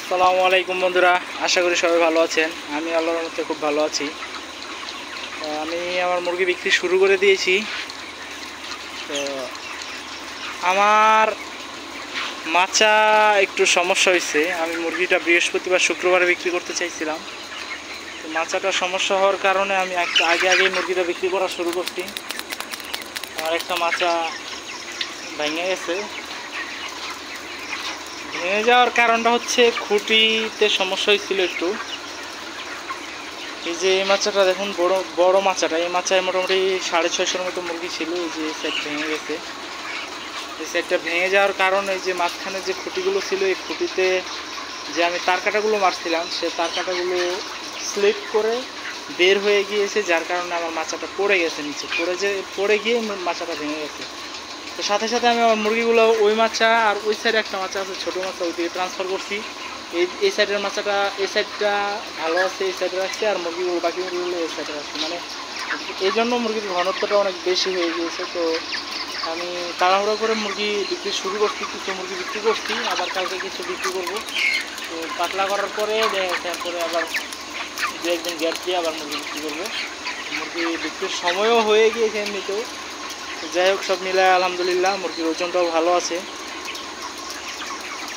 আসসালামু আলাইকুম বন্ধুরা, আশা করি সবাই ভালো আছেন। আমি আল্লাহর রহমতে খুব ভালো আছি। আমি আমার মুরগি বিক্রি শুরু করে দিয়েছি। তো আমার মাচা একটু সমস্যা হয়েছে। আমি মুরগিটা বৃহস্পতিবার শুক্রবারে বিক্রি করতে চাইছিলাম, তো মাচাটা সমস্যা হওয়ার কারণে আমি আগেই মুরগিটা বিক্রি করা শুরু করছি। আমার একটা মাচা ভেঙে গেছে। ভেঙে যাওয়ার কারণটা হচ্ছে খুঁটিতে সমস্যা হয়েছিল একটু। এই যে এই মাচাটা দেখুন, বড় বড় মাচাটা, এই মাচায় মোটামুটি 650-এর মতো মুরগি ছিল। এই যে এই সাইড ভেঙে গেছে। এই সাইডটা ভেঙে যাওয়ার কারণে এই যে মাঝখানে যে খুঁটিগুলো ছিল, এই খুঁটিতে যে আমি তার কাটাগুলো মারছিলাম, সে তার কাটাগুলো স্লিপ করে বের হয়ে গিয়েছে, যার কারণে আমার মাচাটা পড়ে গেছে নিচে। পড়ে গিয়ে মাচাটা ভেঙে গেছে। তো সাথে সাথে আমি আমার মুরগিগুলো ওই মাচা আর ওই সাইডে একটা মাচা আছে ছোটো মাচা, ওই দিকে ট্রান্সফার করছি। এই সাইডের মাচাটা এই সাইডটা ভালো আছে, এই সাইডে রাখছে, আর মুরগিগুলো বাকি মুরগিগুলো এই সাইডে রাখছে। মানে এই জন্য মুরগির ঘনত্বটা অনেক বেশি হয়ে গিয়েছে। তো আমি তাড়াহুড়ো করে মুরগি বিক্রি শুরু করছি, কিছু মুরগি বিক্রি করছি, আবার কালকে কিছু বিক্রি করবো। তো পাতলা করার পরে তারপরে আবার দু একদিন গ্যাপ দিয়ে আবার মুরগি বিক্রি করবো। মুরগি বিক্রির সময়ও হয়ে গিয়েছে এমনিতেও। যাই হোক, সব মিলায় আলহামদুলিল্লাহ মুরগির ওজনটাও ভালো আছে।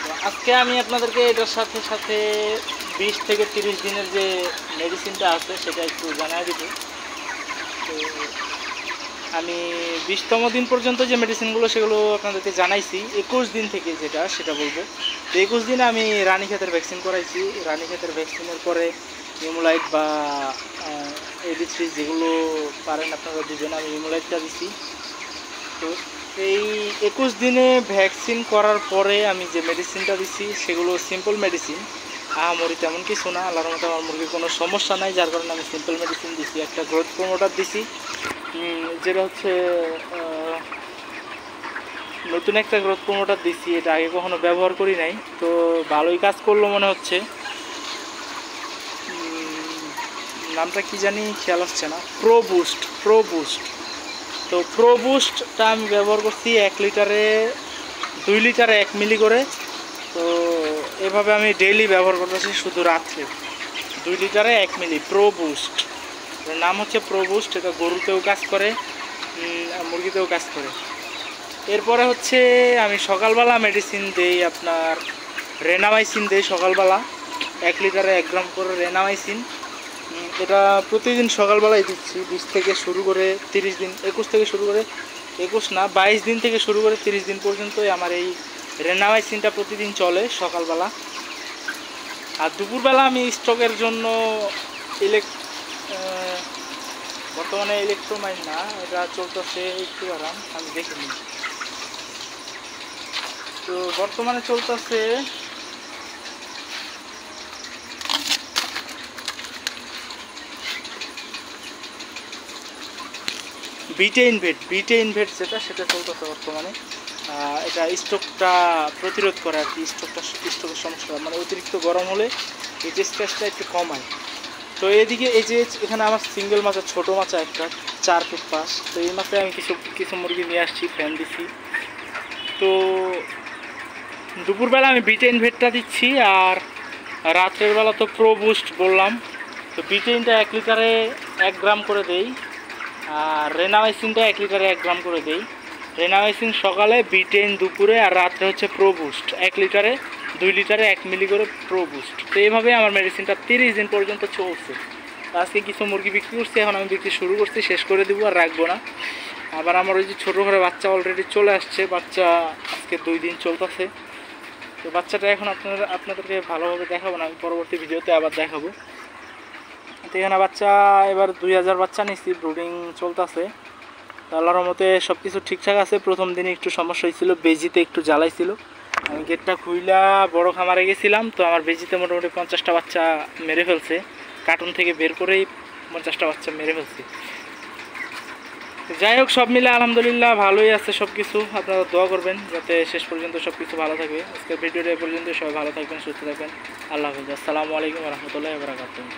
তো আজকে আমি আপনাদেরকে এটার সাথে সাথে 20 থেকে 30 দিনের যে মেডিসিনটা আছে সেটা একটু জানাই দেব। তো আমি 20তম দিন পর্যন্ত যে মেডিসিনগুলো সেগুলো আপনাদেরকে জানাইছি। 21 দিন থেকে সেটা বলবো। তো 21 দিনে আমি রানীক্ষেতের ভ্যাকসিন করাইছি। রানীক্ষেতের ভ্যাকসিনের পরে ইমুলাইট বা AB3 যেগুলো পারেন আপনারা দিবেন, আমি ইমুলাইটটা দিছি। তো এই 21 দিনে ভ্যাকসিন করার পরে আমি যে মেডিসিনটা দিছি সেগুলো সিম্পল মেডিসিন, আহামরি তেমন কিছু না। আল্লাহর রহমতে আমার মুরগির কোনো সমস্যা নাই, যার কারণে আমি সিম্পল মেডিসিন দিছি। একটা গ্রোথ প্রমোটার দিছি, যেটা হচ্ছে নতুন একটা গ্রোথ প্রমোটার দিছি। এটা আগে কখনো ব্যবহার করি নাই, তো ভালোই কাজ করলো মনে হচ্ছে। নামটা কি জানি খেয়াল আসছে না, প্রো বুস্ট। তো প্রো বুস্টটা আমি ব্যবহার করছি 1 লিটারে 2 লিটারে 1 মিলি করে। তো এভাবে আমি ডেইলি ব্যবহার করতেছি, শুধু রাত্রে 2 লিটারে 1 মিলি প্রো বুস্ট। এর নাম হচ্ছে প্রো বুস্ট। এটা গরুতেও কাজ করে, মুরগিতেও কাজ করে। এরপরে হচ্ছে আমি সকালবেলা মেডিসিন দেই, আপনার রেনামাইসিন দেই সকালবেলা 1 লিটারে 1 গ্রাম করে রেনামাইসিন। এটা প্রতিদিন সকালবেলায় দিচ্ছি। 20 থেকে শুরু করে 30 দিন, 21 থেকে শুরু করে 21 না 22 দিন থেকে শুরু করে 30 দিন পর্যন্তই আমার এই রেনামাইসিনটা প্রতিদিন চলে সকালবেলা। আর দুপুরবেলা আমি স্টকের জন্য বর্তমানে ইলেকট্রোমাইন না, এটা চলতেছে একটু আরাম, আমি দেখিনি। তো বর্তমানে চলতেছে বিটে ইনভেট সেটা চলতেছে বর্তমানে। এটা স্টকটা প্রতিরোধ করে আর কি, স্টকের সমস্যা, মানে অতিরিক্ত গরম হলে এই টেস্টটা একটু কমায়। তো এদিকে এই যে এখানে আমার সিঙ্গেল মাচা, ছোটো মাচা একটা 4 ফুট পাশ। তো এই মাথায় আমি কিছু মুরগি নিয়ে আসছি, ফ্যান দিচ্ছি। তো দুপুরবেলা আমি বিটে ইনভেটটা দিচ্ছি, আর রাত্রের বেলা তো প্রো বুস্ট বললাম। তো বিটেইনটা 1 লিটারে 1 গ্রাম করে দেই, আর রেনামাইসিনটা 1 লিটারে 1 গ্রাম করে দেই। রেনামাইসিন সকালে, বিটেইন দুপুরে, আর রাত্রে হচ্ছে প্রো বুস্ট 1 লিটারে 2 লিটারে 1 মিলি করে প্রো বুস্ট। তো এইভাবে আমার মেডিসিনটা 30 দিন পর্যন্ত চলছে। আজকে কিছু মুরগি বিক্রি করছি, এখন আমি বিক্রি শুরু করছি, শেষ করে দেবো আর রাখবো না। আবার আমার ওই যে ছোটো ঘরে বাচ্চা অলরেডি চলে আসছে, বাচ্চা আজকে 2 দিন চলতেছে। তো বাচ্চাটা এখন আপনাদেরকে ভালোভাবে দেখাবো না, আমি পরবর্তী ভিডিওতে আবার দেখাবো। তো এখানে বাচ্চা এবার 2000 বাচ্চা নিচ্ছি, ব্রুডিং চলতেছে। আল্লাহর রহমতে সব কিছু ঠিকঠাক আছে। প্রথম দিনে একটু সমস্যা হয়েছিল, বেজিতে একটু জ্বালাইছিল। আমি গেটটা খুইলা বড় খামারে গেছিলাম, তো আমার বেজিতে মোটামুটি 50টা বাচ্চা মেরে ফেলছে। কার্টুন থেকে বের করেই 50টা বাচ্চা মেরে ফেলছি। যাই হোক, সব মিলে আলহামদুলিল্লাহ ভালোই আছে সব কিছু। আপনারা দোয়া করবেন যাতে শেষ পর্যন্ত সব কিছু ভালো থাকবে। আজকের ভিডিওটা এ পর্যন্ত। সবাই ভালো থাকবেন, সুস্থ থাকবেন। আল্লাহ হাফেজ। আসসালামু আলাইকুম রহমতুল্লাহি ওয়া বারাকাতুহু।